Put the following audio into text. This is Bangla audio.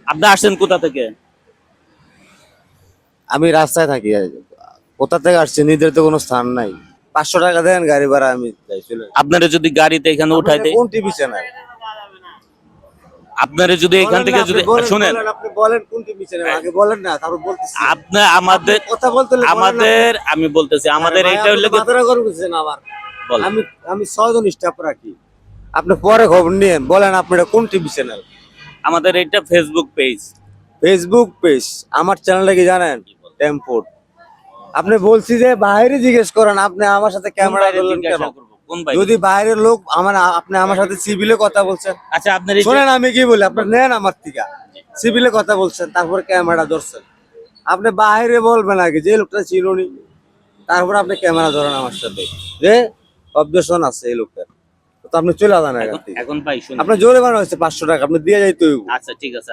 আপনি আসছেন কোথা থেকে? আমি রাস্তায় থাকি, কোথা থেকে আসছি নির্ধারিত কোনো স্থান নাই। 500 টাকা দেন গাড়ি ভাড়া, আমি যাই চলে যাই। আপনারা যদি গাড়িতে এখানে উঠাই আপনাদের দেয়, কোন টিভি চ্যানেল? আপনারা যদি এখান বলেন না, থেকে আপনি যদি বলেন শুনেন, বলেন, আপনি বলেন কোন টিভি চ্যানেল আগে বলেন না, তারপর বলতেছি। আপনি আমাদের আপনি কথা বলতে হলে বলেন না। আমাদের আমি বলতেছি আমাদের আরে ভাই, এইটা আপনি হইলো তো মাথাটা গরম করছেন আবার। বলেন। আমি আমি 6 জন স্টাফ রাখি। আপনি পরে খবর নিয়েন, বলেন আপনারা কোন টিভি চ্যানেল? আমাদের এইটা ফেসবুক পেজ। Facebook page. আমার চ্যানেলটা কি জানেন? টেম্পোর্ট। আপনি বলছি যে বাইরে জিজ্ঞেস করেন, আপনি আমার সাথে কোন ক্যামেরা বাইরে ধরলেন কেন? জিজ্ঞাসা করব? কোন বাইরে? যদি বাইরের লোক আমার, আপনি আমার সাথে সিভিলে কথা বলছেন। আচ্ছা আপনার এই যে শোনেন আমি কি বলি, আপনি নেন আমার থেকে সিভিলে কথা বলছেন, তারপর ক্যামেরা ধরছেন। আপনি বাইরে বলবেন আগে যে লোকটা ছিল নি, তারপর আপনি ক্যামেরা ধরেন আমার সাথে যে অবজেকশন আছে এই লোকটার। তো আপনি চলে যান এখান এখন থেকে। এখন পাই শুনুন। আপনার জরিমানা হয়েছে 500 টাকা, আপনি দিয়ে যাইতে হইব। আচ্ছা ঠিক আছে।